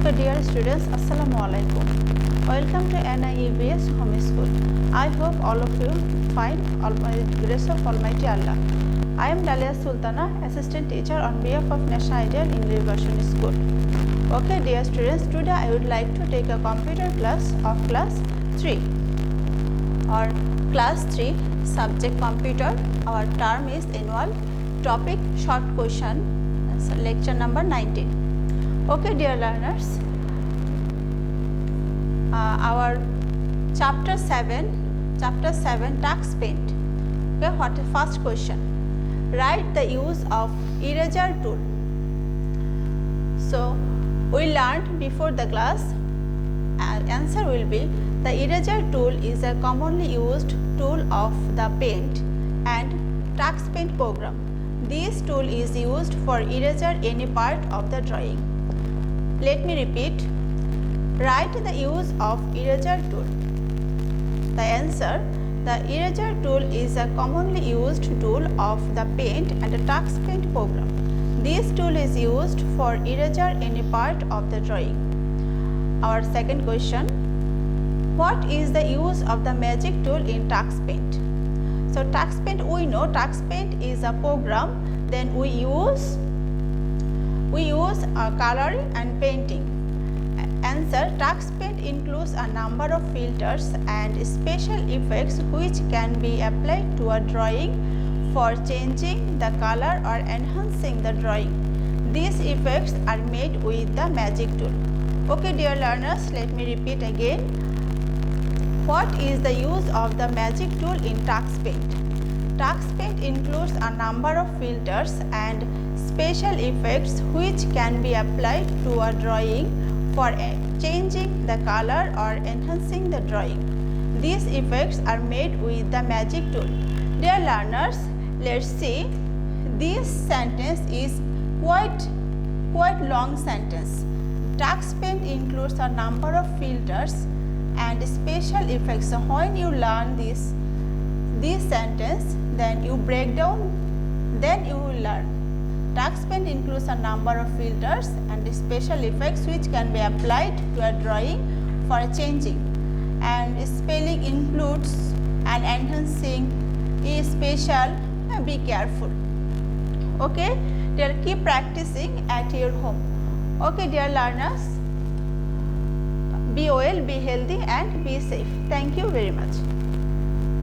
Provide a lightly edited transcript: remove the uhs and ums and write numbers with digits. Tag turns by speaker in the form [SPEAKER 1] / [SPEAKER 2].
[SPEAKER 1] So dear students, Assalamu alaikum. Welcome to NIEVS Home School. I hope all of you find by the grace of Almighty Allah. I am Daliya Sultana, assistant teacher on behalf of National Ideal English Version School. Okay dear students, today I would like to take a computer class of class 3 or class 3 subject computer. Our term is annual, topic short question, lecture number 19. Okay dear learners, our chapter 7 task paint. Okay, what is first question? Write the use of eraser tool. So we learned before the class, answer will be the eraser tool is a commonly used tool of the paint and task paint program. This tool is used for eraser any part of the drawing. Let me repeat. Write the use of eraser tool. The answer, the eraser tool is a commonly used tool of the paint and the task paint program. This tool is used for eraser any part of the drawing. Our second question, what is the use of the magic tool in task paint? So task paint, we know task paint is a program, then we use coloring and painting. Answer, task paint includes a number of filters and special effects which can be applied to a drawing for changing the color or enhancing the drawing. These effects are made with the magic tool. Okay dear learners, let me repeat again. What is the use of the magic tool in task paint? Task paint includes a number of filters and special effects which can be applied to a drawing for changing the color or enhancing the drawing. These effects are made with the magic tool. Dear learners, let's see. This sentence is quite long sentence. Task paint includes a number of filters and special effects. So when you learn this sentence, then you break down, then you will learn. Task paint includes a number of filters and special effects which can be applied to a drawing for changing, and spelling includes and enhancing is special. Be careful. Okay, dear, keep practicing at your home. Okay dear learners, be well, be healthy and be safe. Thank you very much.